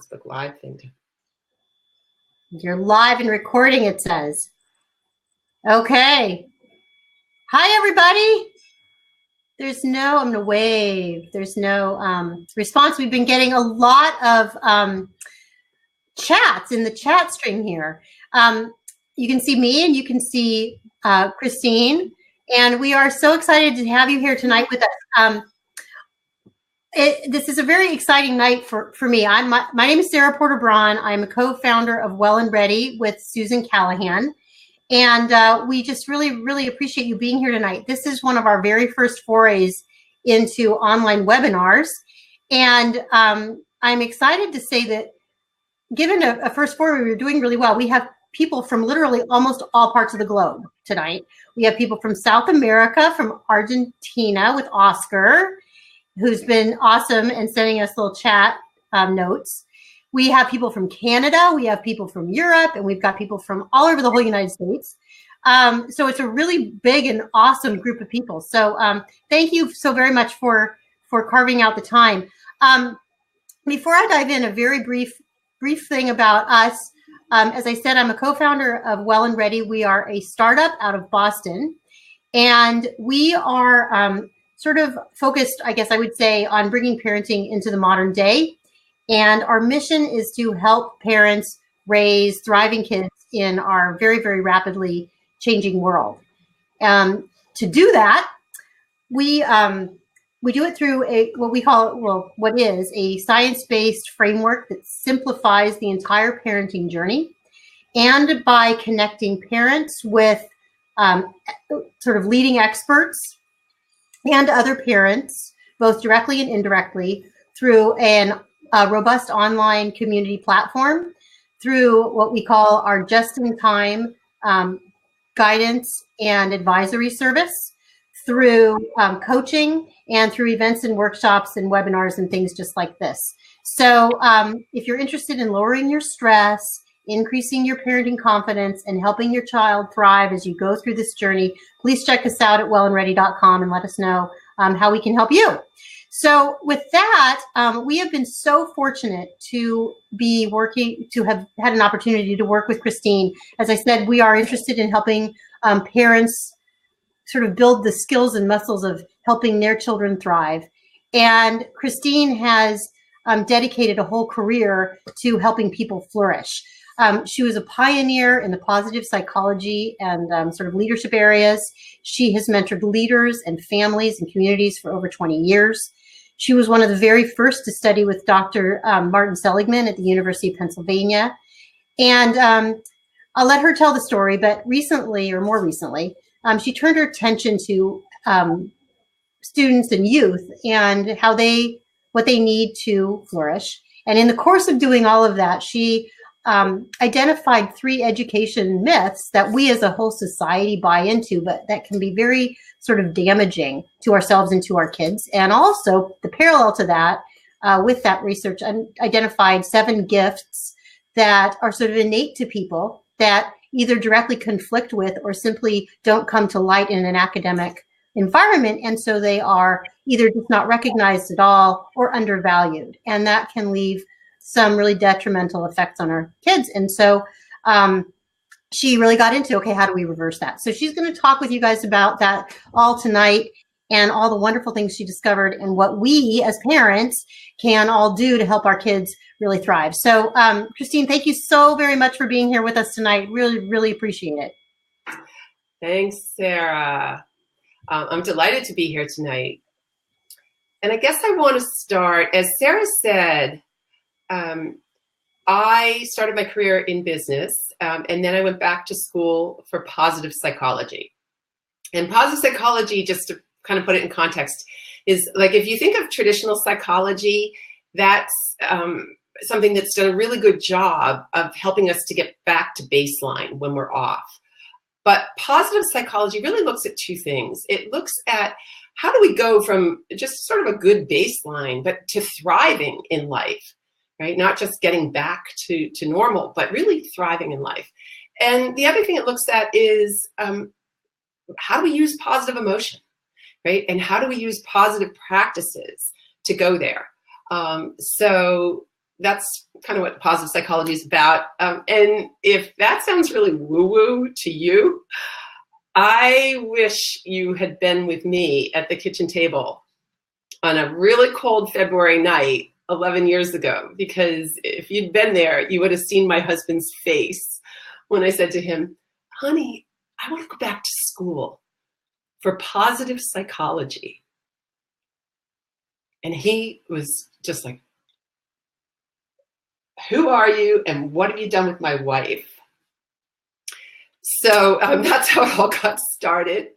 Facebook Live thing. You're live and recording, it says. Okay. Hi, everybody. I'm going to wave. There's no response. We've been getting a lot of chats in the chat stream here. You can see me and you can see Christine, and we are so excited to have you here tonight with us. This is a very exciting night for me. My name is Sarah Porter Braun. I'm a co-founder of Well and Ready with Susan Callahan. And we just really, really appreciate you being here tonight. This is one of our very first forays into online webinars. And I'm excited to say that given a first foray, we're doing really well. We have people from literally almost all parts of the globe tonight. We have people from South America, from Argentina with Oscar, who's been awesome and sending us little chat notes. We have people from Canada, we have people from Europe, and we've got people from all over the whole United States. So it's a really big and awesome group of people. So thank you so very much for carving out the time. Before I dive in, a very brief thing about us. As I said, I'm a co-founder of Well and Ready. We are a startup out of Boston, and we are sort of focused, I guess I would say, on bringing parenting into the modern day. And our mission is to help parents raise thriving kids in our very, very rapidly changing world. To do that, we do it through what is a science-based framework that simplifies the entire parenting journey, and by connecting parents with sort of leading experts and other parents, both directly and indirectly, through a robust online community platform, through what we call our just-in-time guidance and advisory service, through coaching, and through events and workshops and webinars and things just like this. So if you're interested in lowering your stress, increasing your parenting confidence, and helping your child thrive as you go through this journey, please check us out at wellandready.com and let us know how we can help you. So with that, we have been so fortunate to have had an opportunity to work with Christine. As I said, we are interested in helping parents sort of build the skills and muscles of helping their children thrive. And Christine has dedicated a whole career to helping people flourish. She was a pioneer in the positive psychology and sort of leadership areas. She has mentored leaders and families and communities for over 20 years. She was one of the very first to study with Dr. Martin Seligman at the University of Pennsylvania. And I'll let her tell the story, but more recently, she turned her attention to students and youth and what they need to flourish. And in the course of doing all of that, she identified 3 education myths that we as a whole society buy into, but that can be very sort of damaging to ourselves and to our kids. And also the parallel to that, with that research, identified 7 gifts that are sort of innate to people that either directly conflict with or simply don't come to light in an academic environment. And so they are either just not recognized at all or undervalued. And that can leave some really detrimental effects on our kids. And so she really got into, okay, how do we reverse that? So she's going to talk with you guys about that all tonight and all the wonderful things she discovered and what we as parents can all do to help our kids really thrive. So Christine, thank you so very much for being here with us tonight. Really, really appreciate it. Thanks, Sarah. I'm delighted to be here tonight. And I guess I want to start, as Sarah said, I started my career in business, and then I went back to school for positive psychology. And positive psychology, just to kind of put it in context, is like, if you think of traditional psychology, that's something that's done a really good job of helping us to get back to baseline when we're off. But positive psychology really looks at 2 things. It looks at how do we go from just sort of a good baseline, but to thriving in life, right? Not just getting back to normal, but really thriving in life. And the other thing it looks at is how do we use positive emotion, right? And how do we use positive practices to go there? So that's kind of what positive psychology is about. And if that sounds really woo-woo to you, I wish you had been with me at the kitchen table on a really cold February night 11 years ago, because if you'd been there, you would have seen my husband's face when I said to him, honey, I want to go back to school for positive psychology. And he was just like, who are you and what have you done with my wife? So that's how it all got started.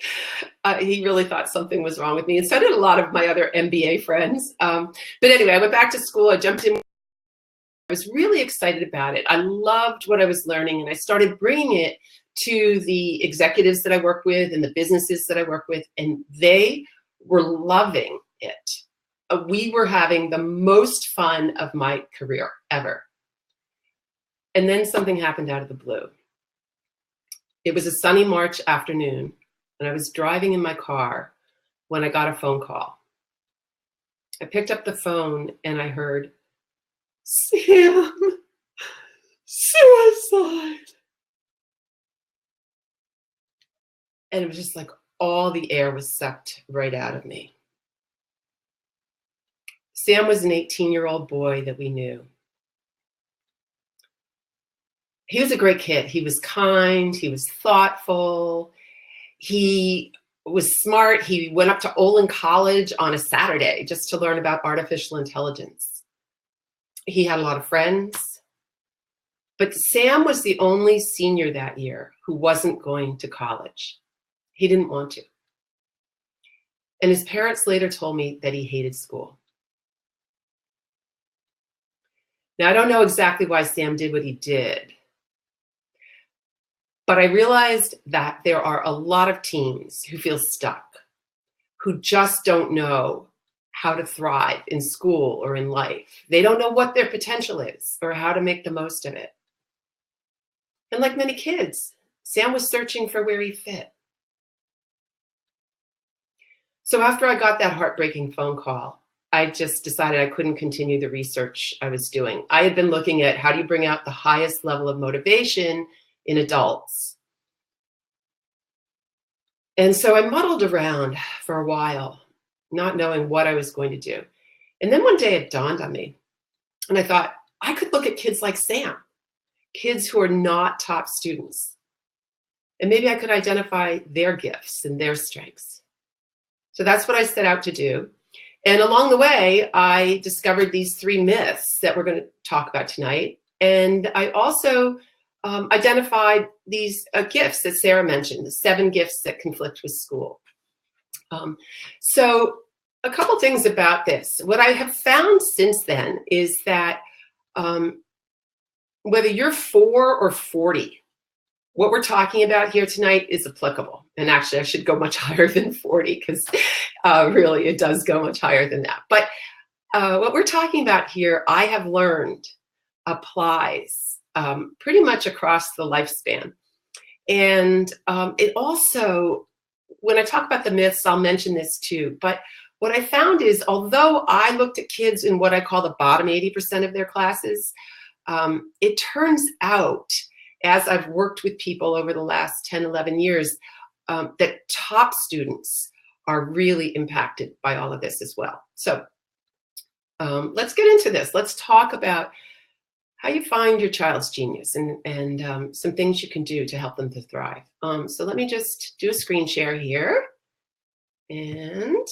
He really thought something was wrong with me, and so did a lot of my other MBA friends. But anyway, I went back to school. I jumped in. I was really excited about it. I loved what I was learning, and I started bringing it to the executives that I work with and the businesses that I work with, and they were loving it. We were having the most fun of my career ever. And then something happened out of the blue. It was a sunny March afternoon, and I was driving in my car when I got a phone call. I picked up the phone and I heard, Sam, suicide. And it was just like all the air was sucked right out of me. Sam was an 18-year-old boy that we knew. He was a great kid. He was kind. He was thoughtful. He was smart. He went up to Olin College on a Saturday just to learn about artificial intelligence. He had a lot of friends. But Sam was the only senior that year who wasn't going to college. He didn't want to. And his parents later told me that he hated school. Now, I don't know exactly why Sam did what he did. But I realized that there are a lot of teens who feel stuck, who just don't know how to thrive in school or in life. They don't know what their potential is or how to make the most of it. And like many kids, Sam was searching for where he fit. So after I got that heartbreaking phone call, I just decided I couldn't continue the research I was doing. I had been looking at how do you bring out the highest level of motivation in adults. And so I muddled around for a while, not knowing what I was going to do. And then one day it dawned on me, and I thought, I could look at kids like Sam, kids who are not top students, and maybe I could identify their gifts and their strengths. So that's what I set out to do. And along the way, I discovered these 3 myths that we're going to talk about tonight. And I also identified these gifts that Sarah mentioned, the 7 gifts that conflict with school. So a couple things about this. What I have found since then is that whether you're 4 or 40, what we're talking about here tonight is applicable. And actually, I should go much higher than 40 because really it does go much higher than that. But what we're talking about here, I have learned applies pretty much across the lifespan. And it also, when I talk about the myths, I'll mention this too. But what I found is, although I looked at kids in what I call the bottom 80% of their classes, it turns out, as I've worked with people over the last 10, 11 years, that top students are really impacted by all of this as well. So let's get into this. Let's talk about how you find your child's genius and some things you can do to help them to thrive. So let me just do a screen share here. And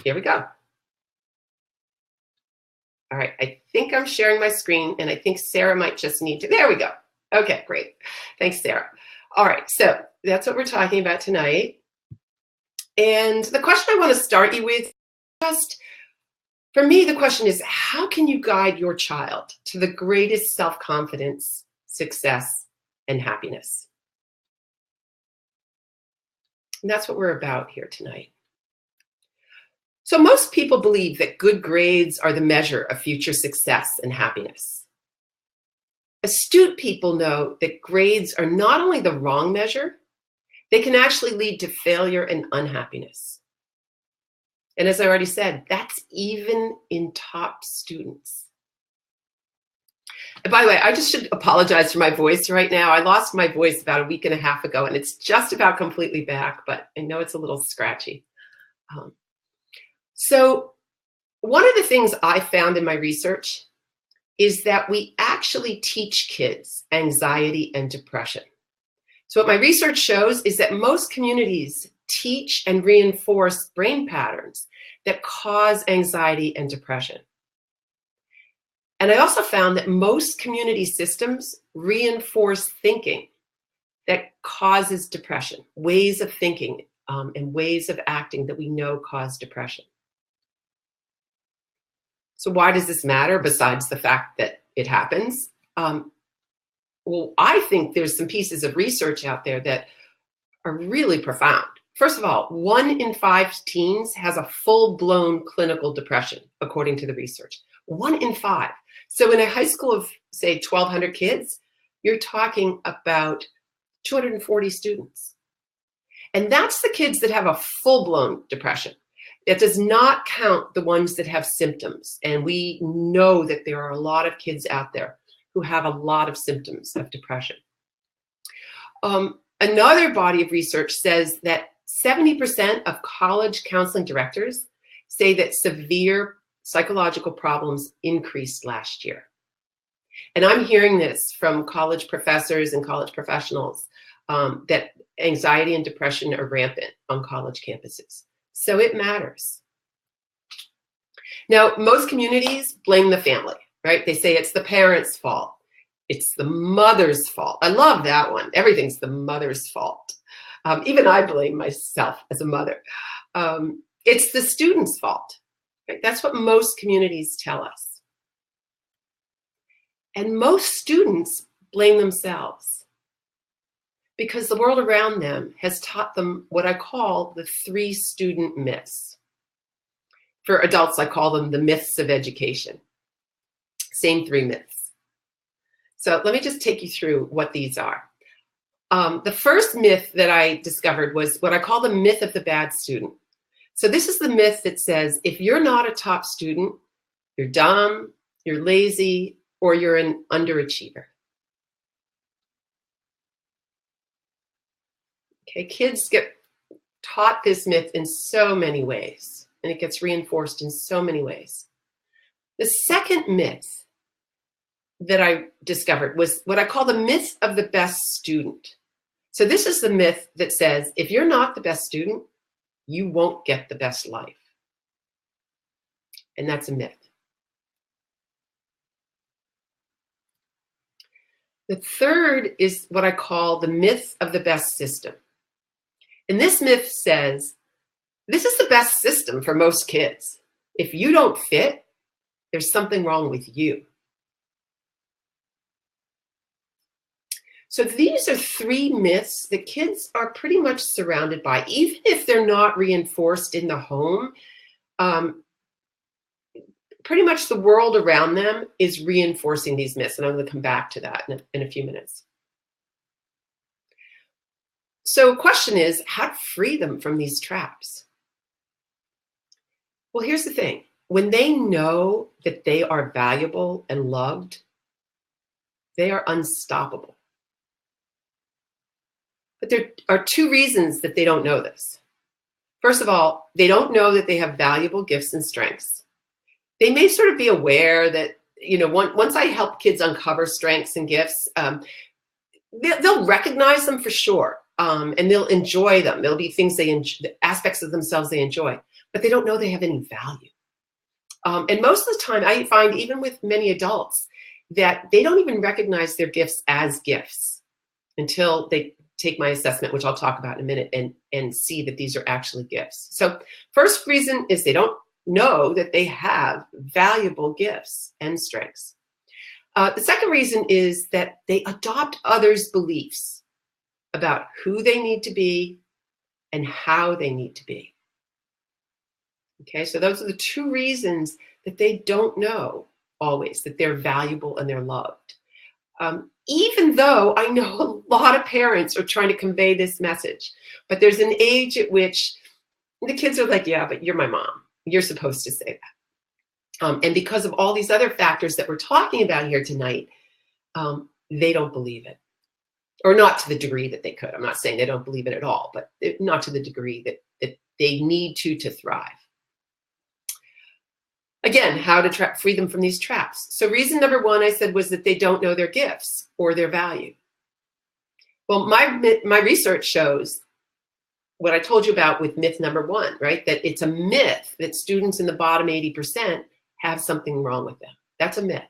here we go. All right, I think I'm sharing my screen, and I think Sarah might just need to, there we go. Okay, great. Thanks, Sarah. All right, so that's what we're talking about tonight. And the question I want to start you with, just for me, the question is, how can you guide your child to the greatest self-confidence, success, and happiness? And that's what we're about here tonight. So most people believe that good grades are the measure of future success and happiness. Astute people know that grades are not only the wrong measure, they can actually lead to failure and unhappiness. And as I already said, that's even in top students. And by the way, I just should apologize for my voice right now. I lost my voice about a week and a half ago, and it's just about completely back, but I know it's a little scratchy. So one of the things I found in my research is that we actually teach kids anxiety and depression. So what my research shows is that most communities teach and reinforce brain patterns that cause anxiety and depression. And I also found that most community systems reinforce thinking that causes depression, ways of thinking and ways of acting that we know cause depression. So why does this matter besides the fact that it happens? Well, I think there's some pieces of research out there that are really profound. First of all, 1 in 5 teens has a full-blown clinical depression, according to the research. 1 in 5. So in a high school of, say, 1,200 kids, you're talking about 240 students. And that's the kids that have a full-blown depression. It does not count the ones that have symptoms. And we know that there are a lot of kids out there who have a lot of symptoms of depression. Another body of research says that 70% of college counseling directors say that severe psychological problems increased last year. And I'm hearing this from college professors and college professionals that anxiety and depression are rampant on college campuses. So it matters. Now, most communities blame the family, right? They say it's the parents' fault. It's the mother's fault. I love that one. Everything's the mother's fault. Even I blame myself as a mother. It's the student's fault. Right? That's what most communities tell us. And most students blame themselves because the world around them has taught them what I call the 3 student myths. For adults, I call them the myths of education. Same 3 myths. So let me just take you through what these are. The first myth that I discovered was what I call the myth of the bad student. So this is the myth that says, if you're not a top student, you're dumb, you're lazy, or you're an underachiever. Okay, kids get taught this myth in so many ways, and it gets reinforced in so many ways. The second myth that I discovered was what I call the myth of the best student. So this is the myth that says, if you're not the best student, you won't get the best life. And that's a myth. The third is what I call the myth of the best system. And this myth says, this is the best system for most kids. If you don't fit, there's something wrong with you. So these are 3 myths that kids are pretty much surrounded by, even if they're not reinforced in the home. Pretty much the world around them is reinforcing these myths, and I'm going to come back to that in a few minutes. So the question is, how to free them from these traps? Well, here's the thing. When they know that they are valuable and loved, they are unstoppable. But there are 2 reasons that they don't know this. First of all, they don't know that they have valuable gifts and strengths. They may sort of be aware that, once I help kids uncover strengths and gifts, they'll recognize them for sure, and they'll enjoy them. There'll be things aspects of themselves they enjoy, but they don't know they have any value. And most of the time, I find, even with many adults, that they don't even recognize their gifts as gifts until they take my assessment, which I'll talk about in a minute, and see that these are actually gifts. So first reason is they don't know that they have valuable gifts and strengths. The second reason is that they adopt others' beliefs about who they need to be and how they need to be. Okay, so those are the 2 reasons that they don't know always that they're valuable and they're loved. Even though I know a lot of parents are trying to convey this message, but there's an age at which the kids are like, yeah, but you're my mom. You're supposed to say that. And because of all these other factors that we're talking about here tonight, they don't believe it. Or not to the degree that they could. I'm not saying they don't believe it at all, but not to the degree that they need to thrive. Again, how to free them from these traps. So reason number one, I said, was that they don't know their gifts or their value. Well, my research shows what I told you about with myth number one, right? That it's a myth that students in the bottom 80% have something wrong with them. That's a myth.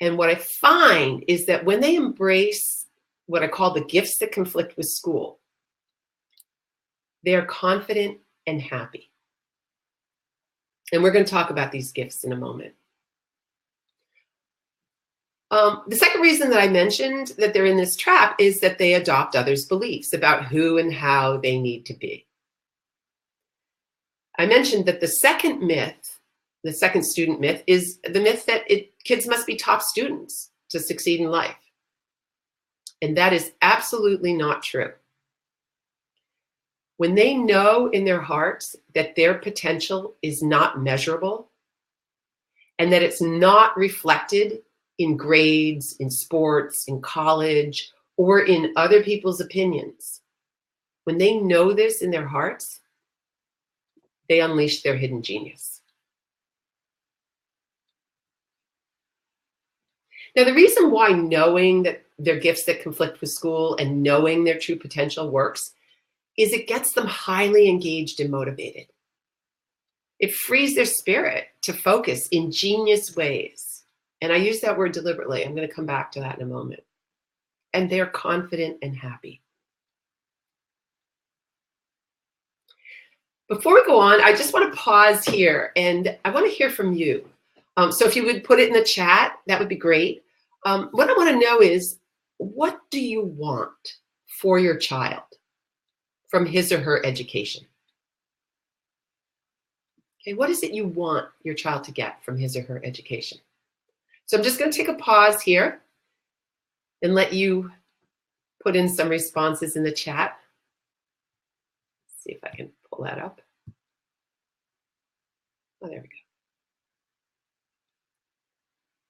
And what I find is that when they embrace what I call the gifts that conflict with school, they are confident and happy. And we're going to talk about these gifts in a moment. The second reason that I mentioned that they're in this trap is that they adopt others' beliefs about who and how they need to be. I mentioned that the second myth, the second student myth, is the myth that kids must be top students to succeed in life. And that is absolutely not true. When they know in their hearts that their potential is not measurable and that it's not reflected in grades, in sports, in college, or in other people's opinions, when they know this in their hearts, they unleash their hidden genius. Now, the reason why knowing that their gifts that conflict with school and knowing their true potential works is it gets them highly engaged and motivated. It frees their spirit to focus in genius ways. And I use that word deliberately. I'm going to come back to that in a moment. And they're confident and happy. Before we go on, I just want to pause here and I want to hear from you. So if you would put it in the chat, that would be great. What I want to know is, what do you want for your child from his or her education? Okay, what is it you want your child to get from his or her education? So I'm just going to take a pause here and let you put in some responses in the chat. Let's see if I can pull that up. Oh, there we go.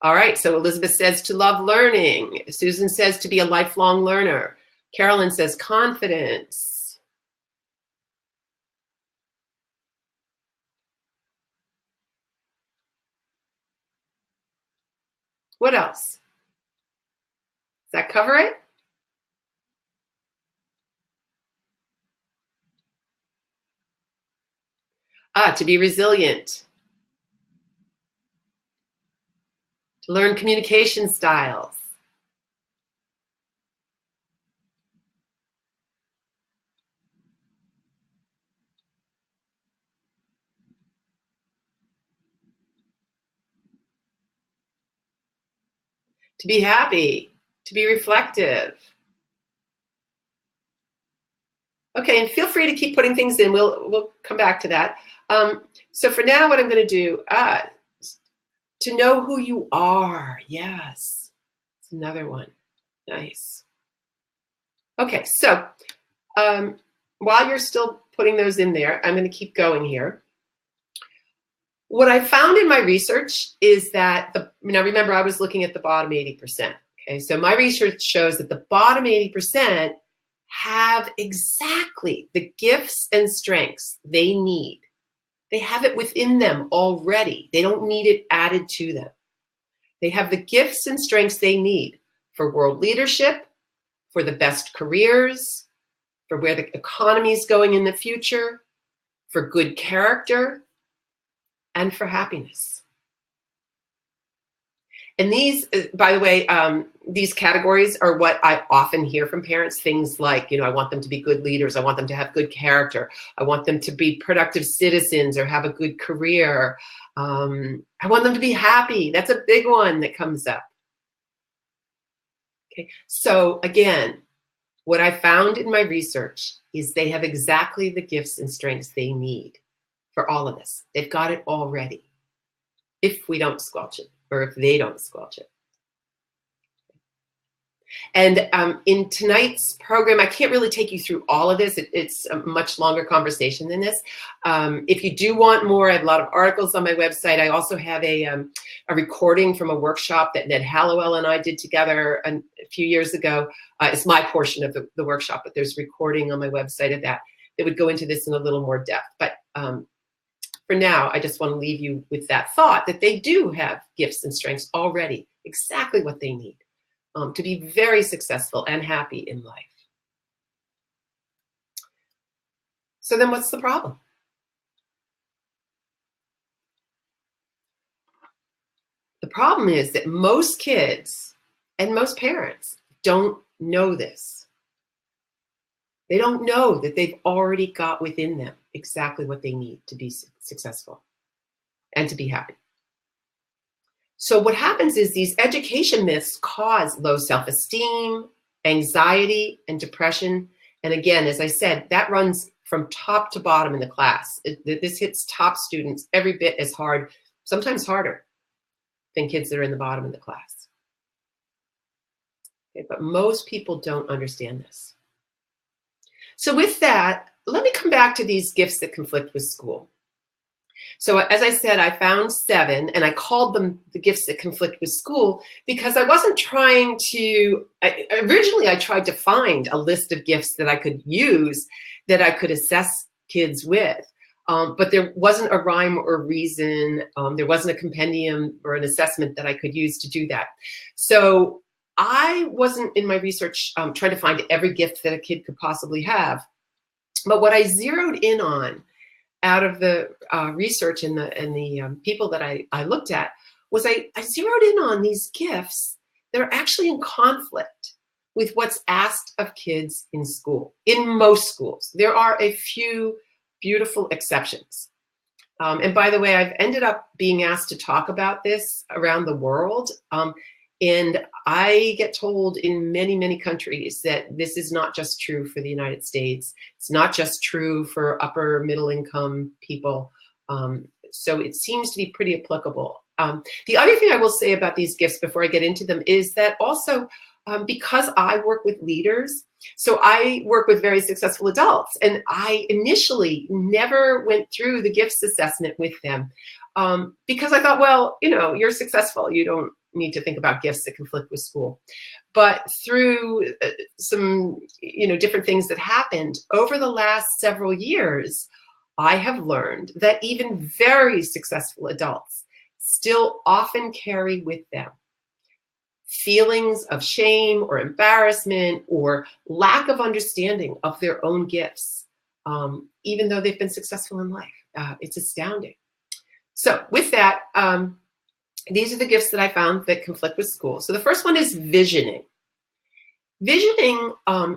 All right, so Elizabeth says to love learning. Susan says to be a lifelong learner. Carolyn says confidence. What else? Does that cover it? To be resilient. To learn communication styles. To be happy, to be reflective. Okay, and feel free to keep putting things in. We'll come back to that. So for now, what I'm going to do, to know who you are. Yes, it's another one. Nice. Okay, so while you're still putting those in there, I'm going to keep going here. What I found in my research is that, now remember, I was looking at the bottom 80%. Okay, so my research shows that the bottom 80% have exactly the gifts and strengths they need. They have it within them already. They don't need it added to them. They have the gifts and strengths they need for world leadership, for the best careers, for where the economy is going in the future, for good character, and for happiness. And these, by the way, these categories are what I often hear from parents. Things like, I want them to be good leaders. I want them to have good character. I want them to be productive citizens or have a good career. I want them to be happy. That's a big one that comes up. Okay, so again, what I found in my research is they have exactly the gifts and strengths they need for all of this. They've got it already, if we don't squelch it, or if they don't squelch it. And in tonight's program, I can't really take you through all of this. It's a much longer conversation than this. If you do want more, I have a lot of articles on my website. I also have a recording from a workshop that Ned Hallowell and I did together a few years ago. It's my portion of the workshop, but there's a recording on my website of that would go into this in a little more depth. But for now, I just want to leave you with that thought that they do have gifts and strengths already, exactly what they need to be very successful and happy in life. So then what's the problem? The problem is that most kids and most parents don't know this. They don't know that they've already got within them exactly what they need to be successful and to be happy. So what happens is these education myths cause low self-esteem, anxiety, and depression. And again, as I said, that runs from top to bottom in the class. This hits top students every bit as hard, sometimes harder, than kids that are in the bottom of the class. Okay, but most people don't understand this. So with that, let me come back to these gifts that conflict with school. So as I said, I found 7, and I called them the gifts that conflict with school because I wasn't trying to, originally I tried to find a list of gifts that I could use that I could assess kids with. But there wasn't a rhyme or reason. There wasn't a compendium or an assessment that I could use to do that. So I wasn't in my research trying to find every gift that a kid could possibly have. But what I zeroed in on out of the research and the people that I looked at was I zeroed in on these gifts that are actually in conflict with what's asked of kids in school, in most schools. There are a few beautiful exceptions. And by the way, I've ended up being asked to talk about this around the world. And I get told in many, many countries that this is not just true for the United States. It's not just true for upper middle income people. So it seems to be pretty applicable. The other thing I will say about these gifts before I get into them is that also because I work with leaders, so I work with very successful adults, and I initially never went through the gifts assessment with them because I thought, well, you know, you're successful. You don't need to think about gifts that conflict with school. But through some, different things that happened over the last several years, I have learned that even very successful adults still often carry with them feelings of shame or embarrassment or lack of understanding of their own gifts, even though they've been successful in life. It's astounding. So with that, these are the gifts that I found that conflict with school. So the first one is visioning. Visioning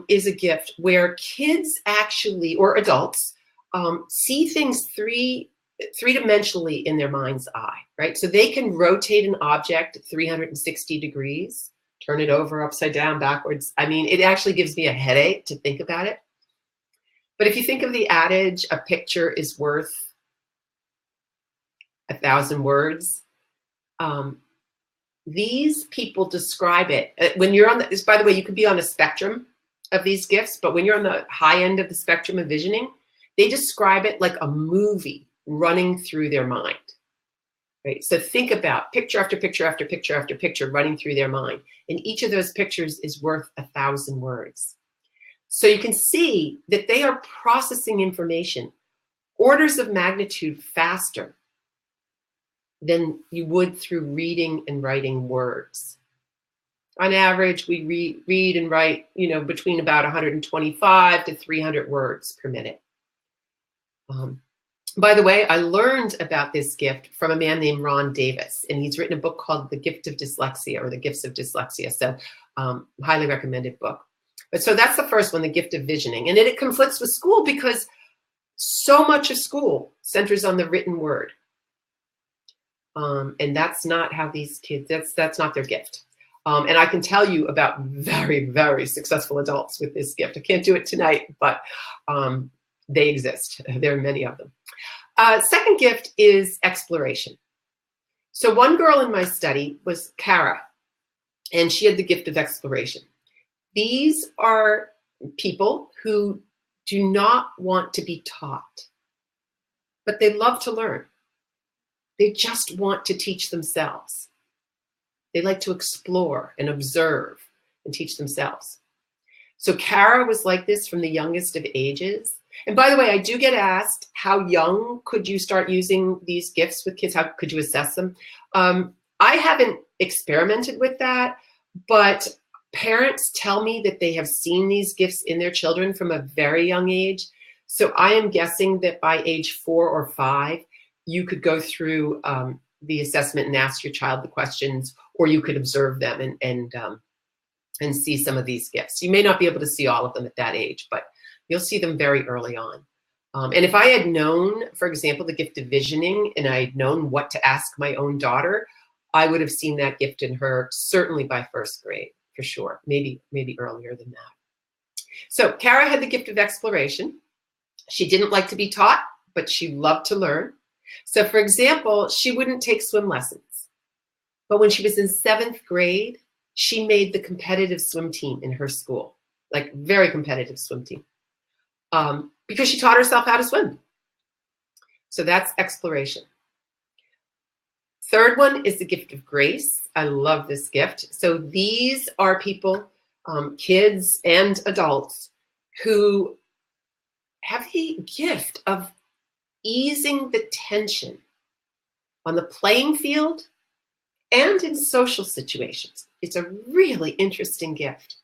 is a gift where kids actually, or adults, see things three-dimensionally in their mind's eye, right? So they can rotate an object 360 degrees, turn it over, upside down, backwards. I mean, it actually gives me a headache to think about it. But if you think of the adage, a picture is worth 1,000 words, these people describe it. When you're on the, by the way, you could be on a spectrum of these gifts, but when you're on the high end of the spectrum of visioning, they describe it like a movie running through their mind, right? So think about picture after picture after picture after picture running through their mind. And each of those pictures is worth 1,000 words. So you can see that they are processing information orders of magnitude faster than you would through reading and writing words. On average, we read and write, between about 125 to 300 words per minute. By the way, I learned about this gift from a man named Ron Davis, and he's written a book called The Gift of Dyslexia, or The Gifts of Dyslexia. So highly recommended book. But so that's the first one, the gift of visioning. And then it conflicts with school because so much of school centers on the written word. And that's not how these kids, that's not their gift. And I can tell you about very, very successful adults with this gift. I can't do it tonight, but they exist. There are many of them. Second gift is exploration. So one girl in my study was Kara, and she had the gift of exploration. These are people who do not want to be taught, but they love to learn. They just want to teach themselves. They like to explore and observe and teach themselves. So Kara was like this from the youngest of ages. And by the way, I do get asked, how young could you start using these gifts with kids? How could you assess them? I haven't experimented with that, but parents tell me that they have seen these gifts in their children from a very young age. So I am guessing that by age 4 or 5, you could go through the assessment and ask your child the questions, or you could observe them and see some of these gifts. You may not be able to see all of them at that age, but you'll see them very early on. And if I had known, for example, the gift of visioning, and I had known what to ask my own daughter, I would have seen that gift in her certainly by 1st grade, for sure, maybe earlier than that. So Kara had the gift of exploration. She didn't like to be taught, but she loved to learn. So for example, she wouldn't take swim lessons. But when she was in 7th grade, she made the competitive swim team in her school, like very competitive swim team, because she taught herself how to swim. So that's exploration. Third one is the gift of grace. I love this gift. So these are people, kids and adults, who have the gift of easing the tension on the playing field and in social situations. It's a really interesting gift.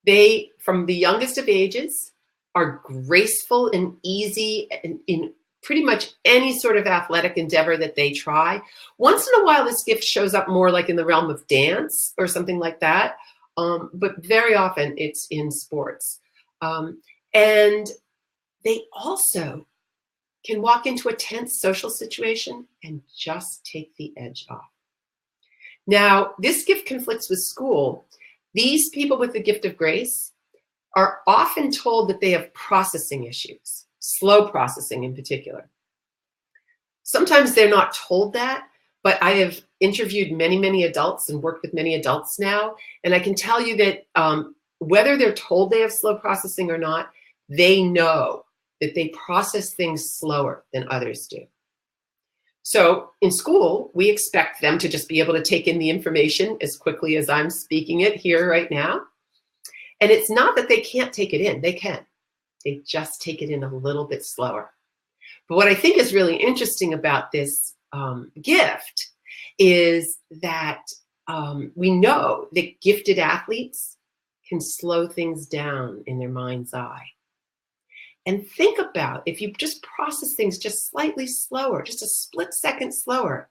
They, from the youngest of ages, are graceful and easy in pretty much any sort of athletic endeavor that they try. Once in a while, this gift shows up more like in the realm of dance or something like that, but very often it's in sports. And they also can walk into a tense social situation and just take the edge off. Now, this gift conflicts with school. These people with the gift of grace are often told that they have processing issues, slow processing in particular. Sometimes they're not told that, but I have interviewed many, many adults and worked with many adults now, and I can tell you that whether they're told they have slow processing or not, they know that they process things slower than others do. So in school, we expect them to just be able to take in the information as quickly as I'm speaking it here right now. And it's not that they can't take it in, they can. They just take it in a little bit slower. But what I think is really interesting about this gift is that we know that gifted athletes can slow things down in their mind's eye. And think about if you just process things just slightly slower, just a split second slower,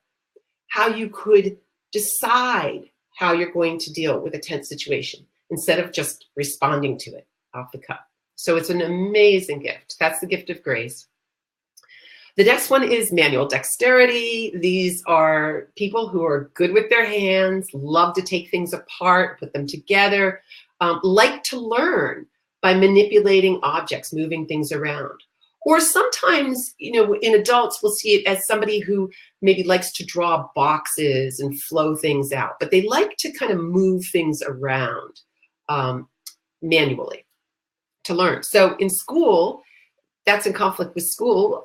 how you could decide how you're going to deal with a tense situation instead of just responding to it off the cuff. So it's an amazing gift. That's the gift of grace. The next one is manual dexterity. These are people who are good with their hands, love to take things apart, put them together, like to learn by manipulating objects, moving things around. Or sometimes, in adults, we'll see it as somebody who maybe likes to draw boxes and flow things out, but they like to kind of move things around manually to learn. So in school, that's in conflict with school.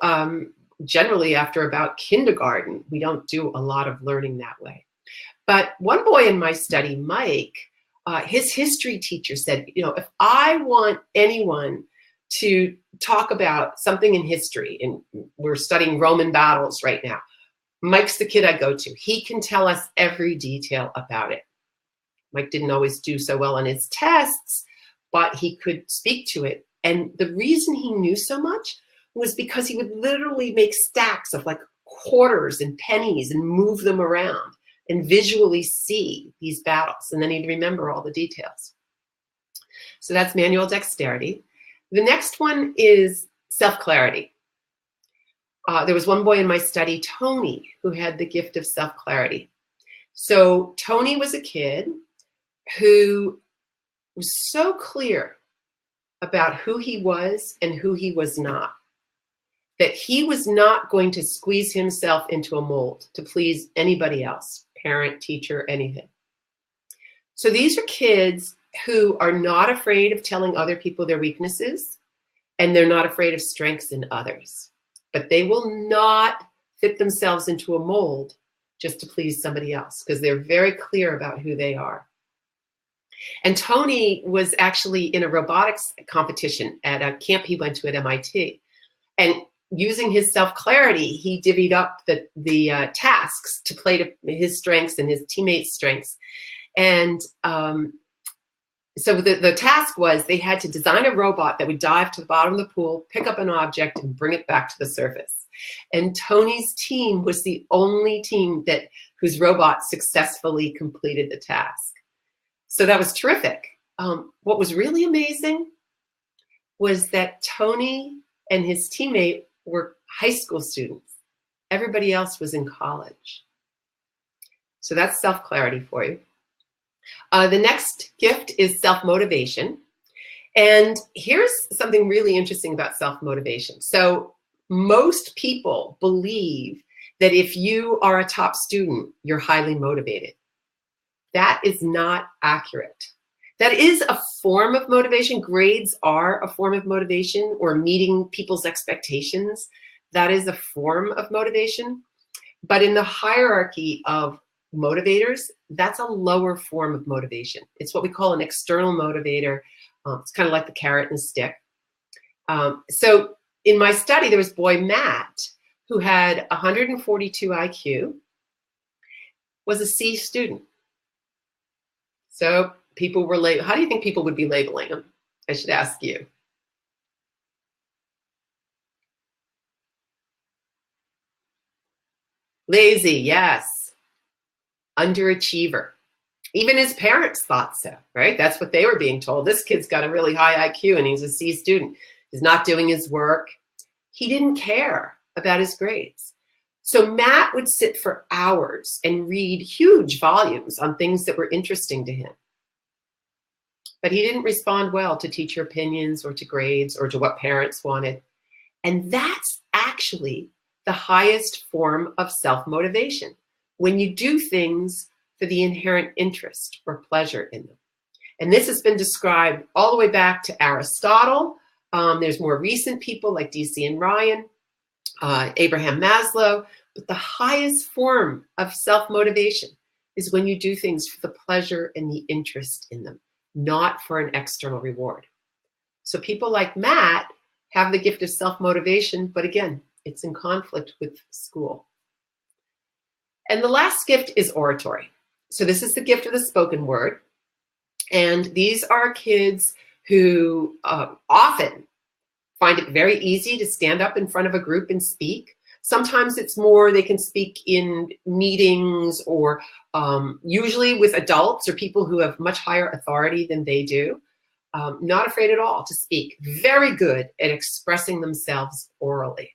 Generally, after about kindergarten, we don't do a lot of learning that way. But one boy in my study, Mike, his history teacher said, if I want anyone to talk about something in history, and we're studying Roman battles right now, Mike's the kid I go to. He can tell us every detail about it. Mike didn't always do so well on his tests, but he could speak to it. And the reason he knew so much was because he would literally make stacks of like quarters and pennies and move them around and visually see these battles. And then he'd remember all the details. So that's manual dexterity. The next one is self-clarity. There was one boy in my study, Tony, who had the gift of self-clarity. So Tony was a kid who was so clear about who he was and who he was not, that he was not going to squeeze himself into a mold to please anybody else, parent, teacher, anything. So these are kids who are not afraid of telling other people their weaknesses, and they're not afraid of strengths in others. But they will not fit themselves into a mold just to please somebody else, because they're very clear about who they are. And Tony was actually in a robotics competition at a camp he went to at MIT. And using his self-clarity, he divvied up the tasks to play to his strengths and his teammates' strengths. And so the task was they had to design a robot that would dive to the bottom of the pool, pick up an object, and bring it back to the surface. And Tony's team was the only team whose robot successfully completed the task. So that was terrific. What was really amazing was that Tony and his teammate were high school students. Everybody else was in college. So that's self-clarity for you. The next gift is self-motivation. And here's something really interesting about self-motivation. So most people believe that if you are a top student, you're highly motivated. That is not accurate. That is a form of motivation. Grades are a form of motivation, or meeting people's expectations. That is a form of motivation. But in the hierarchy of motivators, that's a lower form of motivation. It's what we call an external motivator. It's kind of like the carrot and the stick. So in my study, there was boy Matt, who had 142 IQ, was a C student. So people were how do you think people would be labeling him? I should ask you. Lazy, yes. Underachiever. Even his parents thought so, right? That's what they were being told. This kid's got a really high IQ and he's a C student. He's not doing his work. He didn't care about his grades. So Matt would sit for hours and read huge volumes on things that were interesting to him. But he didn't respond well to teacher opinions or to grades or to what parents wanted. And that's actually the highest form of self-motivation, when you do things for the inherent interest or pleasure in them. And this has been described all the way back to Aristotle. There's more recent people like DC and Ryan, Abraham Maslow, but the highest form of self-motivation is when you do things for the pleasure and the interest in them, not for an external reward. So people like Matt have the gift of self-motivation, but again, it's in conflict with school. And the last gift is oratory. So this is the gift of the spoken word. And these are kids who often find it very easy to stand up in front of a group and speak. Sometimes it's more they can speak in meetings or usually with adults or people who have much higher authority than they do. Not afraid at all to speak. Very good at expressing themselves orally.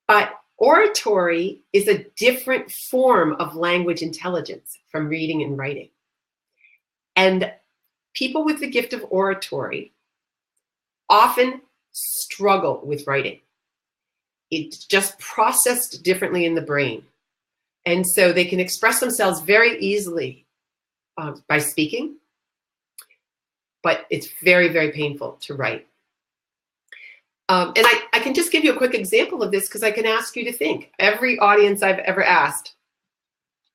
But oratory is a different form of language intelligence from reading and writing. And people with the gift of oratory often struggle with writing. It's just processed differently in the brain. And so they can express themselves very easily by speaking, but it's very, very painful to write. And I can just give you a quick example of this because I can ask you to think. Every audience I've ever asked,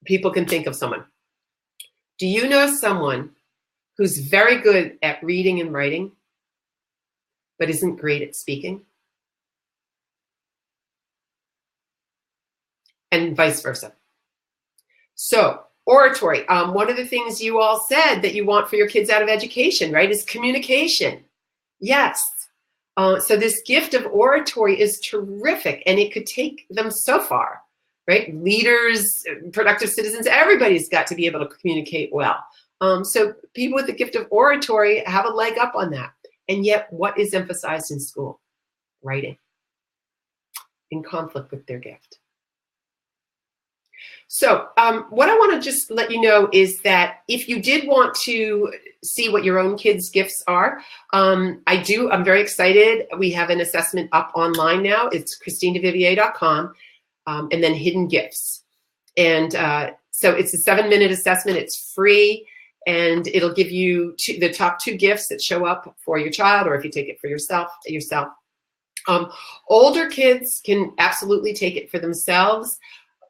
people can think of someone. Do you know someone who's very good at reading and writing, but isn't great at speaking? And vice versa. So oratory, one of the things you all said that you want for your kids out of education, right, is communication. Yes. So this gift of oratory is terrific, and it could take them so far, right? Leaders, productive citizens, everybody's got to be able to communicate well. So people with the gift of oratory have a leg up on that. And yet, what is emphasized in school? Writing. In conflict with their gift. So what I want to just let you know is that if you did want to see what your own kids' gifts are, I'm very excited. We have an assessment up online now. It's ChristineDuvivier.com, and then hidden gifts. And So it's a 7-minute assessment. It's free, and it'll give you the top 2 gifts that show up for your child, or if you take it for yourself. Older kids can absolutely take it for themselves.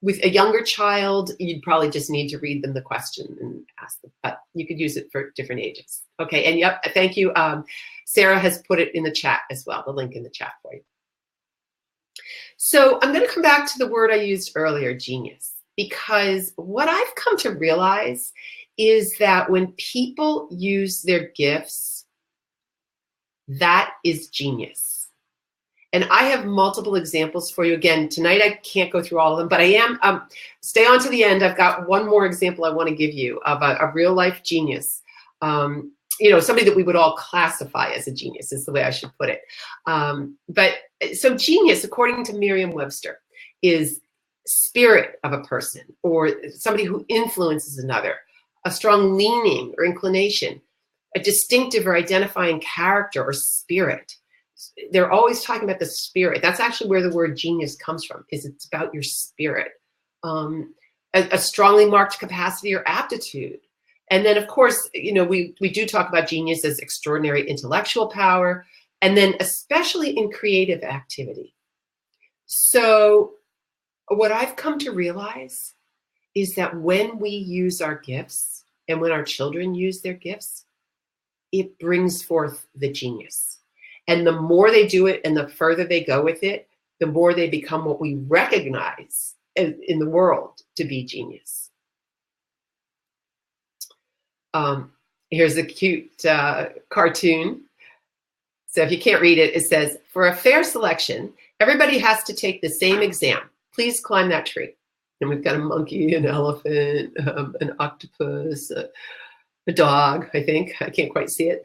With a younger child, you'd probably just need to read them the question and ask them, but you could use it for different ages. Okay, and yep, thank you. Sarah has put it in the chat as well, the link in the chat for you. So I'm going to come back to the word I used earlier, genius, because what I've come to realize is that when people use their gifts, that is genius. And I have multiple examples for you. Again, tonight I can't go through all of them, but I am, stay on to the end. I've got one more example I want to give you of a real life genius. You know, somebody that we would all classify as a genius is the way I should put it. But so genius, according to Merriam-Webster, is spirit of a person or somebody who influences another, a strong leaning or inclination, a distinctive or identifying character or spirit. They're always talking about the spirit. That's actually where the word genius comes from, is it's about your spirit. A strongly marked capacity or aptitude. And then, of course, you know, we do talk about genius as extraordinary intellectual power, and then especially in creative activity. So what I've come to realize is that when we use our gifts and when our children use their gifts, it brings forth the genius. And the more they do it and the further they go with it, the more they become what we recognize in the world to be genius. Here's a cute cartoon. So if you can't read it, it says, for a fair selection, everybody has to take the same exam. Please climb that tree. And we've got a monkey, an elephant, an octopus, a dog, I think. I can't quite see it.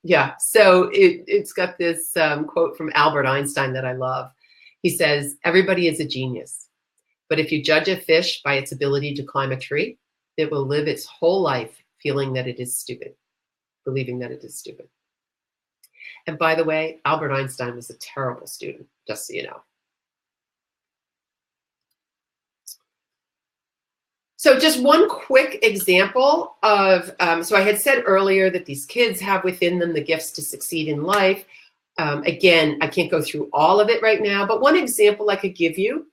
Yeah, so it's got this quote from Albert Einstein that I love. He says, everybody is a genius, but if you judge a fish by its ability to climb a tree, it will live its whole life feeling that it is stupid, believing that it is stupid. And by the way, Albert Einstein was a terrible student, just so you know. So just one quick example of, so I had said earlier that these kids have within them the gifts to succeed in life. Again, I can't go through all of it right now, but one example I could give you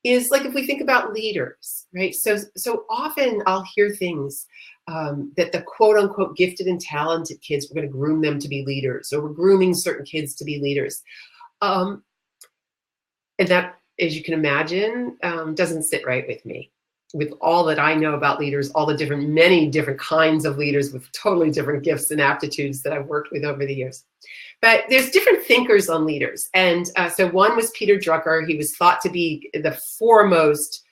is like if we think about leaders, right? So often I'll hear things that the quote unquote gifted and talented kids, we're going to groom them to be leaders, or we're grooming certain kids to be leaders. And that, as you can imagine, doesn't sit right with me. With all that I know about leaders, all the many different kinds of leaders with totally different gifts and aptitudes that I've worked with over the years. But there's different thinkers on leaders. And so one was Peter Drucker. He was thought to be the foremost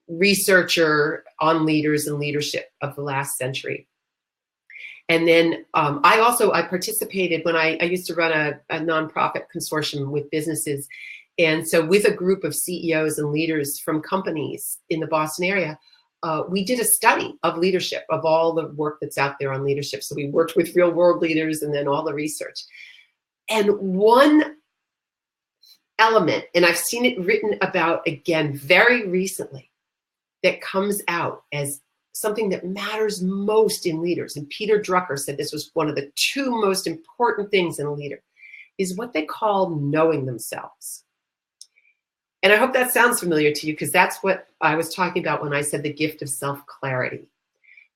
researcher on leaders and leadership of the last century. And then I participated when I used to run a nonprofit consortium with businesses. And so with a group of CEOs and leaders from companies in the Boston area, we did a study of leadership, of all the work that's out there on leadership. So we worked with real world leaders and then all the research. And one element, and I've seen it written about again very recently, that comes out as something that matters most in leaders, and Peter Drucker said this was one of the 2 most important things in a leader, is what they call knowing themselves. And I hope that sounds familiar to you, because that's what I was talking about when I said the gift of self-clarity.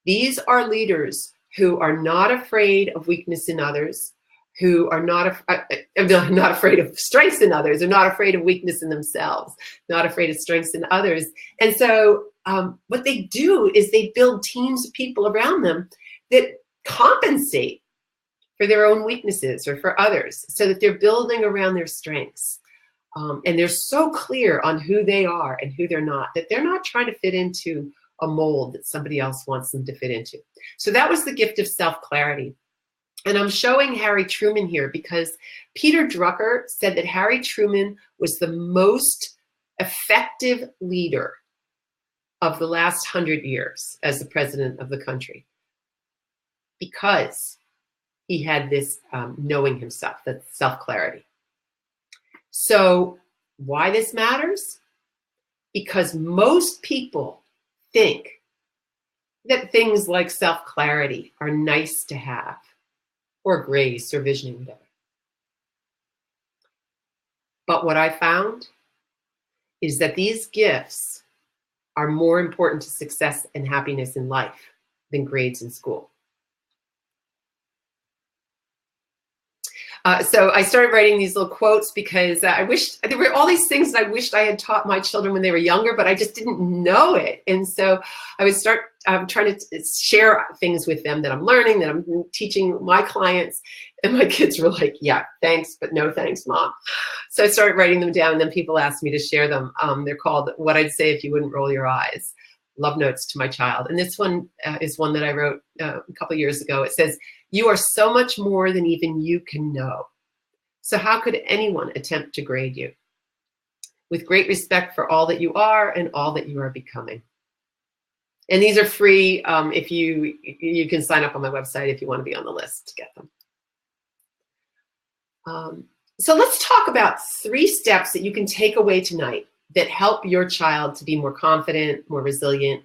These are leaders who are not afraid of weakness in others, who are not afraid of strengths in others, or not afraid of weakness in themselves, not afraid of strengths in others. And so what they do is they build teams of people around them that compensate for their own weaknesses or for others, so that they're building around their strengths. And they're so clear on who they are and who they're not, that they're not trying to fit into a mold that somebody else wants them to fit into. So that was the gift of self-clarity. And I'm showing Harry Truman here because Peter Drucker said that Harry Truman was the most effective leader of the last 100 years as the president of the country, because he had this knowing himself, that self-clarity. So why this matters? Because most people think that things like self-clarity are nice to have, or grace or visioning better. But what I found is that these gifts are more important to success and happiness in life than grades in school. So I started writing these little quotes because I wished there were all these things that I wished I had taught my children when they were younger, but I just didn't know it. And so I would start trying to share things with them that I'm learning, that I'm teaching my clients. And my kids were like, yeah, thanks, but no thanks, Mom. So I started writing them down, and then people asked me to share them. They're called What I'd Say If You Wouldn't Roll Your Eyes, Love Notes to My Child. And this one is one that I wrote a couple years ago. It says, "You are so much more than even you can know. So how could anyone attempt to grade you? With great respect for all that you are and all that you are becoming." And these are free. If you can sign up on my website if you want to be on the list to get them. So let's talk about 3 steps that you can take away tonight that help your child to be more confident, more resilient,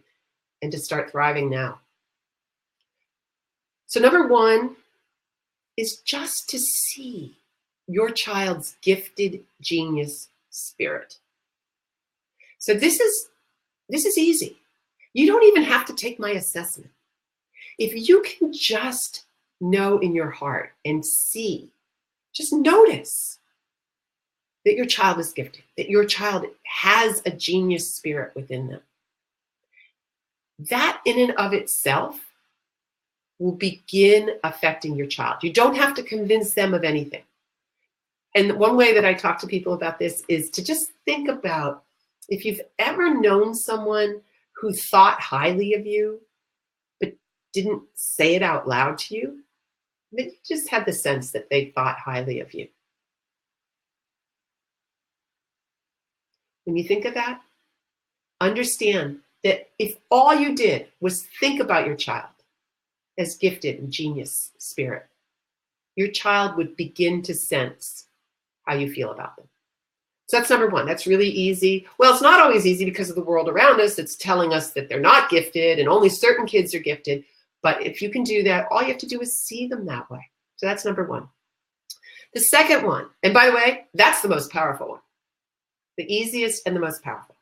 and to start thriving now. So number 1 is just to see your child's gifted genius spirit. So this is easy. You don't even have to take my assessment. If you can just know in your heart and see, just notice that your child is gifted, that your child has a genius spirit within them. That in and of itself will begin affecting your child. You don't have to convince them of anything. And one way that I talk to people about this is to just think about if you've ever known someone who thought highly of you, but didn't say it out loud to you, but you just had the sense that they thought highly of you. When you think of that, understand that if all you did was think about your child as gifted and genius spirit, your child would begin to sense how you feel about them. So that's number 1. That's really easy. Well, it's not always easy because of the world around us that's telling us that they're not gifted and only certain kids are gifted. But if you can do that, all you have to do is see them that way. So that's number 1. The second one, and by the way, that's the most powerful one. The easiest and the most powerful.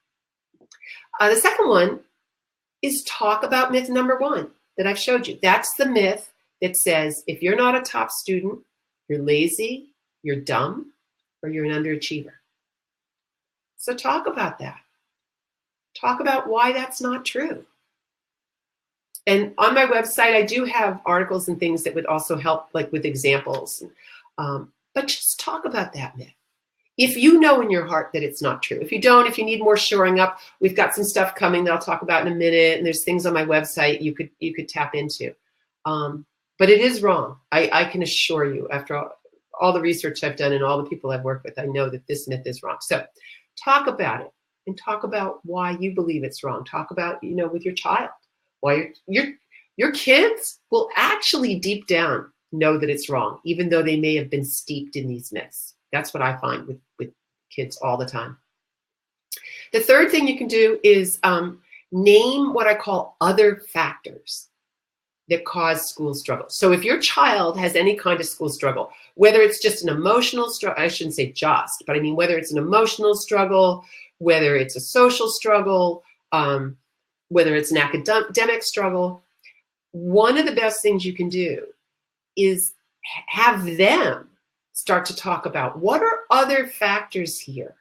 The second one is talk about myth number 1 that I've showed you. That's the myth that says if you're not a top student, you're lazy, you're dumb, or you're an underachiever. So talk about that. Talk about why that's not true. And on my website, I do have articles and things that would also help, like with examples. But just talk about that myth. If you know in your heart that it's not true. If you don't, if you need more shoring up, we've got some stuff coming that I'll talk about in a minute. And there's things on my website you could tap into. But it is wrong. I can assure you, after all the research I've done and all the people I've worked with, I know that this myth is wrong. So talk about it and talk about why you believe it's wrong. Talk about, with your child, why your kids will actually deep down know that it's wrong, even though they may have been steeped in these myths. That's what I find with kids all the time. The third thing you can do is name what I call other factors that cause school struggle. So if your child has any kind of school struggle, whether it's just an emotional struggle, I shouldn't say just, but I mean whether it's an emotional struggle, whether it's a social struggle, whether it's an academic struggle, one of the best things you can do is have them start to talk about what are other factors here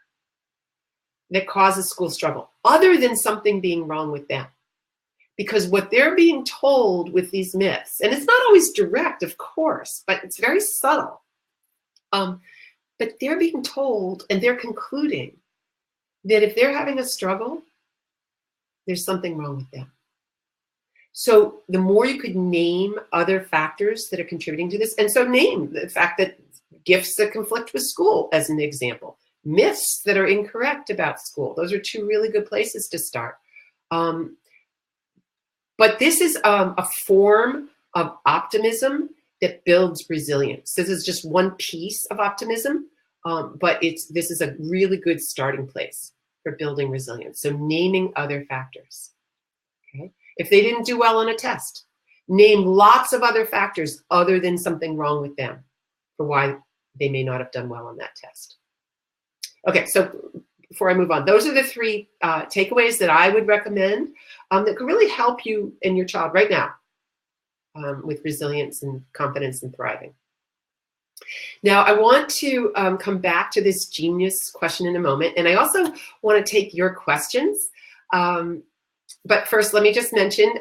that causes school struggle, other than something being wrong with them. Because what they're being told with these myths, and it's not always direct, of course, but it's very subtle. But they're being told and they're concluding that if they're having a struggle, there's something wrong with them. So the more you could name other factors that are contributing to this, and so name the fact that gifts that conflict with school, as an example, myths that are incorrect about school. Those are 2 really good places to start. But this is a form of optimism that builds resilience. This is just one piece of optimism, but this is a really good starting place for building resilience. So naming other factors. Okay? If they didn't do well on a test, name lots of other factors other than something wrong with them for why they may not have done well on that test. Okay, so before I move on, those are the three takeaways that I would recommend that could really help you and your child right now with resilience and confidence and thriving. Now, I want to come back to this genius question in a moment, and I also want to take your questions. But first, let me just mention,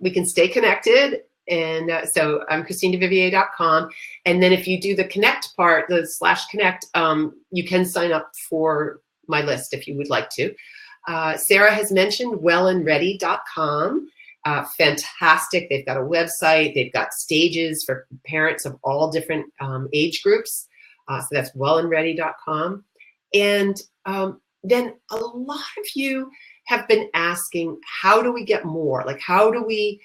we can stay connected. And so I'm ChristineDuvivier.com. And then if you do the connect part, the /connect, you can sign up for my list if you would like to. Sarah has mentioned wellandready.com. Fantastic. They've got a website. They've got stages for parents of all different age groups. So that's wellandready.com. And then a lot of you have been asking, how do we get more? Like, how do we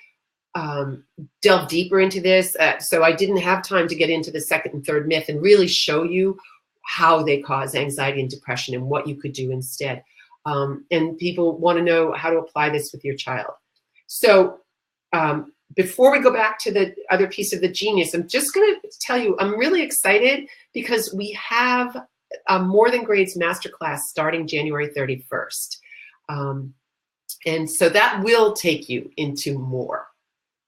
delve deeper into this? So I didn't have time to get into the second and third myth and really show you how they cause anxiety and depression and what you could do instead. And people want to know how to apply this with your child. So before we go back to the other piece of the genius, I'm just going to tell you, I'm really excited because we have a More Than Grades Masterclass starting January 31st. And so that will take you into more.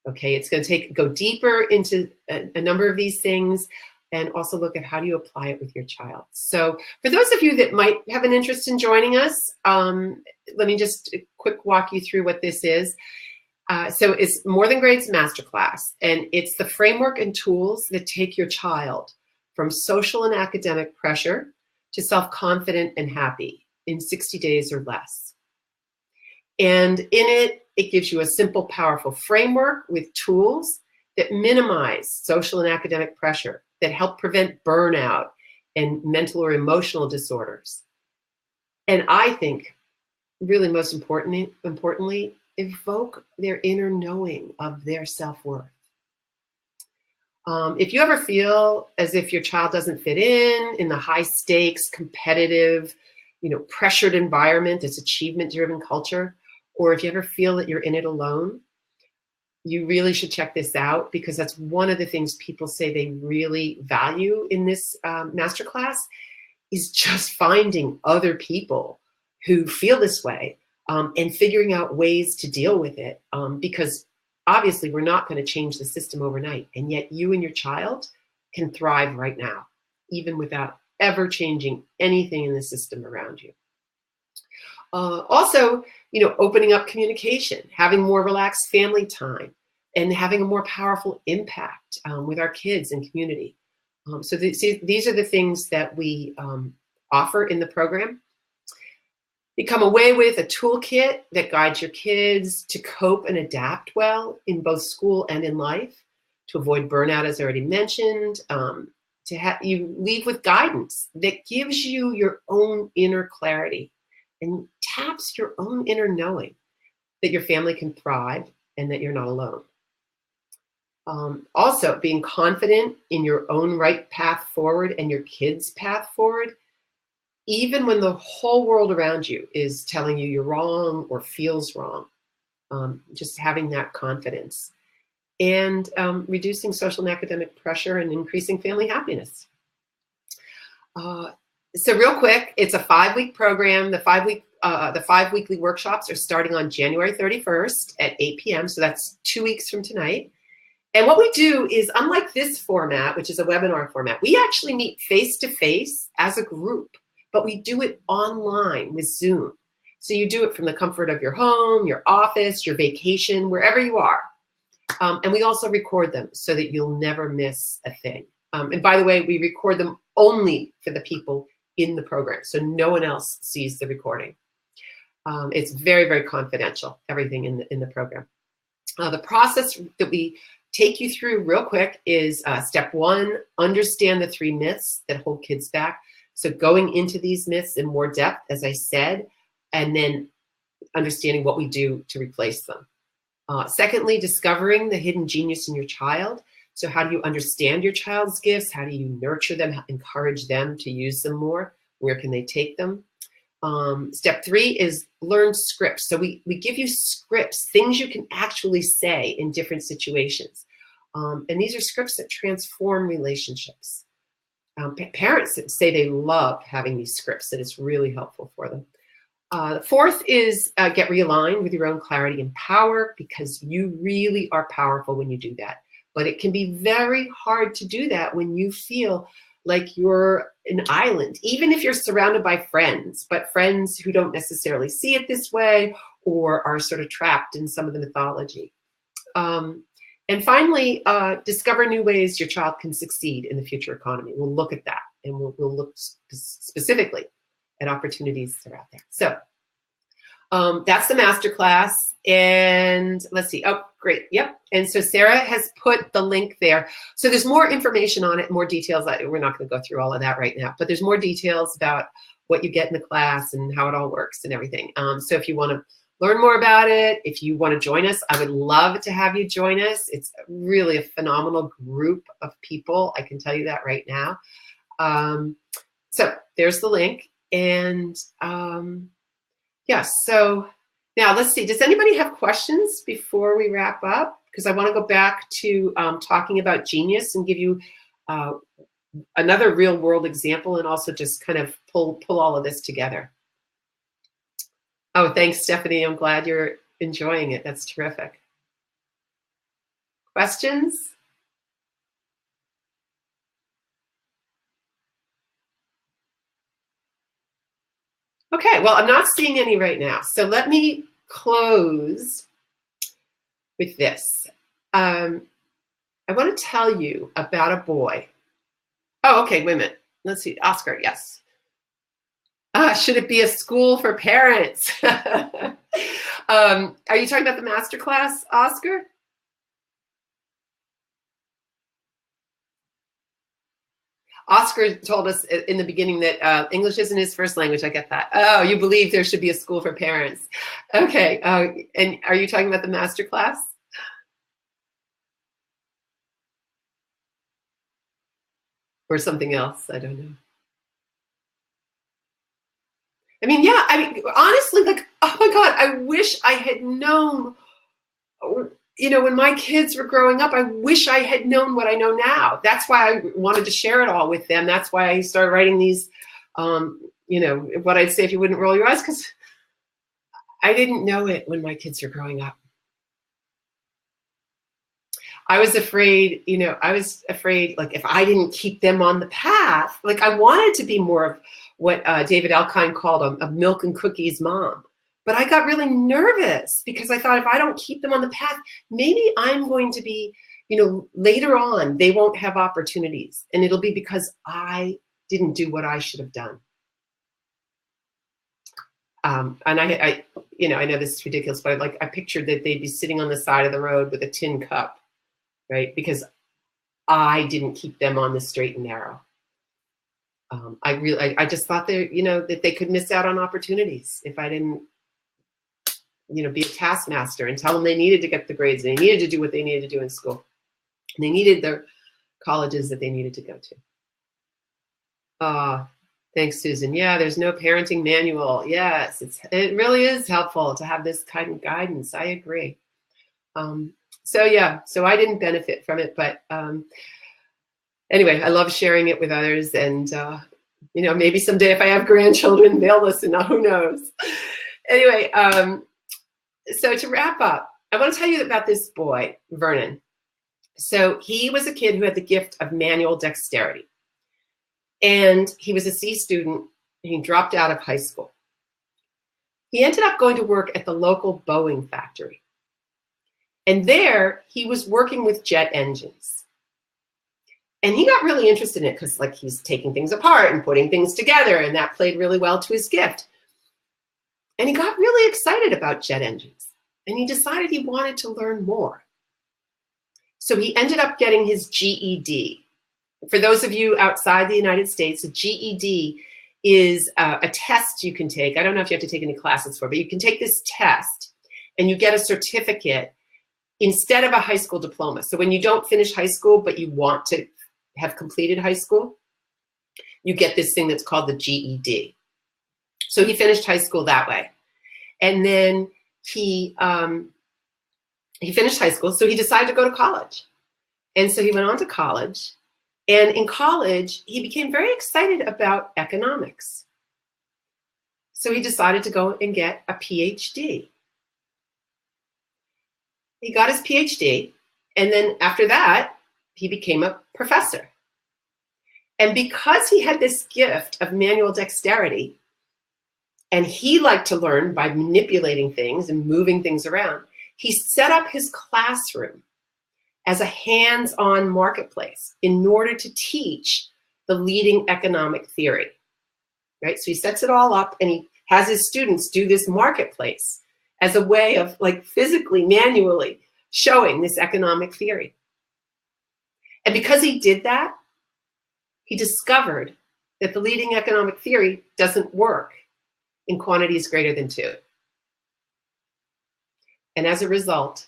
Okay, it's going to go deeper into a number of these things and also look at how do you apply it with your child. So for those of you that might have an interest in joining us, let me just quick walk you through what this is. So it's More Than Grades Masterclass, and it's the framework and tools that take your child from social and academic pressure to self-confident and happy in 60 days or less. And in it, it gives you a simple, powerful framework with tools that minimize social and academic pressure, that help prevent burnout and mental or emotional disorders. And I think, really most importantly, evoke their inner knowing of their self-worth. If you ever feel as if your child doesn't fit in the high stakes, competitive, pressured environment, this achievement-driven culture, or if you ever feel that you're in it alone, you really should check this out, because that's one of the things people say they really value in this masterclass, is just finding other people who feel this way and figuring out ways to deal with it. Because obviously we're not going to change the system overnight, and yet you and your child can thrive right now, even without ever changing anything in the system around you. Also, opening up communication, having more relaxed family time, and having a more powerful impact with our kids and community. So these are the things that we offer in the program. You come away with a toolkit that guides your kids to cope and adapt well in both school and in life, to avoid burnout, as I already mentioned, you leave with guidance that gives you your own inner clarity and taps your own inner knowing that your family can thrive and that you're not alone. Also, being confident in your own right path forward and your kids' path forward, even when the whole world around you is telling you you're wrong or feels wrong. Just having that confidence. And reducing social and academic pressure and increasing family happiness. So real quick, it's a 5-week program. The 5 weekly workshops are starting on January 31st at 8 p.m. So that's 2 weeks from tonight. And what we do is, unlike this format, which is a webinar format, we actually meet face-to-face as a group, but we do it online with Zoom. So you do it from the comfort of your home, your office, your vacation, wherever you are. And we also record them so that you'll never miss a thing. And by the way, we record them only for the people in the program, so no one else sees the recording. It's very, very confidential, everything in the program. The process that we take you through real quick is step 1, understand the 3 myths that hold kids back. So going into these myths in more depth, as I said, and then understanding what we do to replace them. Secondly, discovering the hidden genius in your child. So how do you understand your child's gifts? How do you nurture them, encourage them to use them more? Where can they take them? Step 3 is learn scripts. So we give you scripts, things you can actually say in different situations. And these are scripts that transform relationships. Parents say they love having these scripts, that it's really helpful for them. The 4th is get realigned with your own clarity and power, because you really are powerful when you do that. But it can be very hard to do that when you feel like you're an island, even if you're surrounded by friends, but friends who don't necessarily see it this way or are sort of trapped in some of the mythology. And finally, discover new ways your child can succeed in the future economy. We'll look at that, and we'll look specifically at opportunities that are out there. So that's the masterclass. And let's see. Oh, great. Yep. And so Sarah has put the link there. So there's more information on it, more details. We're not going to go through all of that right now, but there's more details about what you get in the class and how it all works and everything. So if you want to learn more about it, if you want to join us, I would love to have you join us. It's really a phenomenal group of people. I can tell you that right now. So there's the link. And so now let's see. Does anybody have questions before we wrap up? Because I want to go back to talking about genius and give you another real world example, and also just kind of pull all of this together. Oh, thanks, Stephanie. I'm glad you're enjoying it. That's terrific. Questions? Okay, well, I'm not seeing any right now. So let me close with this. I want to tell you about a boy. Oh, okay, wait a minute. Let's see. Oscar, yes. Should it be a school for parents? Are you talking about the masterclass, Oscar? Oscar told us in the beginning that English isn't his first language. I get that. Oh, you believe there should be a school for parents. Okay. And are you talking about the masterclass? Or something else? I don't know. I mean, yeah, honestly, like, oh my God, I wish I had known, when my kids were growing up, I wish I had known what I know now. That's why I wanted to share it all with them. That's why I started writing these, what I'd say if you wouldn't roll your eyes, because I didn't know it when my kids were growing up. I was afraid, like if I didn't keep them on the path, like I wanted to be more of what David Elkind called a milk and cookies mom. But I got really nervous because I thought if I don't keep them on the path, maybe I'm going to be, later on, they won't have opportunities. And it'll be because I didn't do what I should have done. And I know this is ridiculous, but I pictured that they'd be sitting on the side of the road with a tin cup, right? Because I didn't keep them on the straight and narrow. I just thought that they could miss out on opportunities if I didn't, be a taskmaster and tell them they needed to get the grades. They needed to do what they needed to do in school. And they needed their colleges that they needed to go to. Thanks, Susan. Yeah, there's no parenting manual. Yes, it really is helpful to have this kind of guidance. I agree. So I didn't benefit from it, but anyway, I love sharing it with others. And, maybe someday if I have grandchildren, they'll listen. Who knows? Anyway, so to wrap up, I want to tell you about this boy, Vernon. So he was a kid who had the gift of manual dexterity. And he was a C student, and he dropped out of high school. He ended up going to work at the local Boeing factory. And there he was working with jet engines. And he got really interested in it because he's taking things apart and putting things together, and that played really well to his gift. And he got really excited about jet engines, and he decided he wanted to learn more. So he ended up getting his GED. For those of you outside the United States, a GED is a test you can take. I don't know if you have to take any classes for, but you can take this test and you get a certificate instead of a high school diploma. So when you don't finish high school, but you want to have completed high school, you get this thing that's called the GED. So he finished high school that way. And then he finished high school, so he decided to go to college. And so he went on to college. And in college, he became very excited about economics. So he decided to go and get a PhD. He got his PhD, and then after that, he became a professor. And because he had this gift of manual dexterity, and he liked to learn by manipulating things and moving things around, he set up his classroom as a hands-on marketplace in order to teach the leading economic theory, right? So he sets it all up, and he has his students do this marketplace as a way of like physically, manually showing this economic theory. And because he did that, he discovered that the leading economic theory doesn't work in quantities greater than 2. And as a result,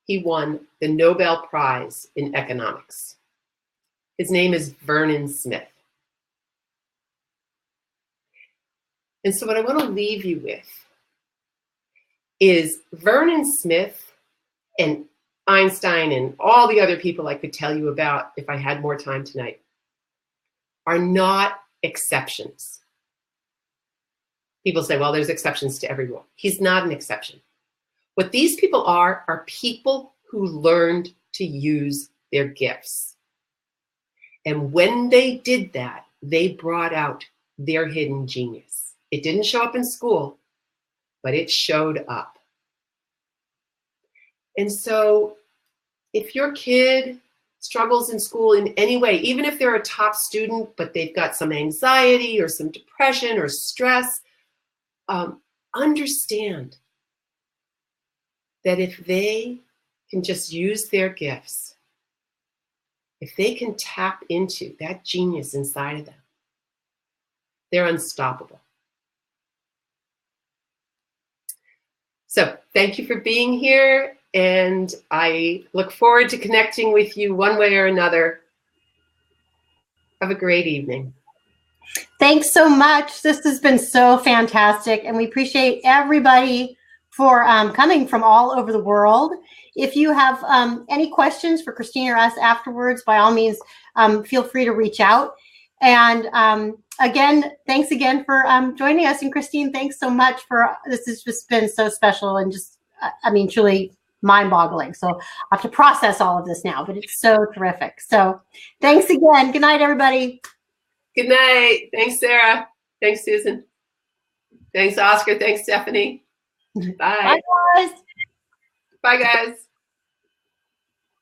he won the Nobel Prize in economics. His name is Vernon Smith. And so what I want to leave you with is Vernon Smith and Einstein and all the other people I could tell you about if I had more time tonight are not exceptions. People say, well, there's exceptions to every rule. He's not an exception. What these people are people who learned to use their gifts. And when they did that, they brought out their hidden genius. It didn't show up in school, but it showed up. And so if your kid struggles in school in any way, even if they're a top student, but they've got some anxiety or some depression or stress, understand that if they can just use their gifts, if they can tap into that genius inside of them, they're unstoppable. So thank you for being here, and I look forward to connecting with you one way or another. Have a great evening. Thanks so much. This has been so fantastic, and we appreciate everybody for coming from all over the world. If you have any questions for Christine or us afterwards, by all means, feel free to reach out. And again, thanks again for joining us. And Christine, thanks so much for this. Has just been so special and just, I mean, truly mind-boggling. So I have to process all of this now, but it's so terrific. So thanks again. Good night, everybody. Good night. Thanks, Sarah. Thanks, Susan. Thanks, Oscar. Thanks, Stephanie. Bye. Bye, guys. Bye, guys.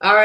All right.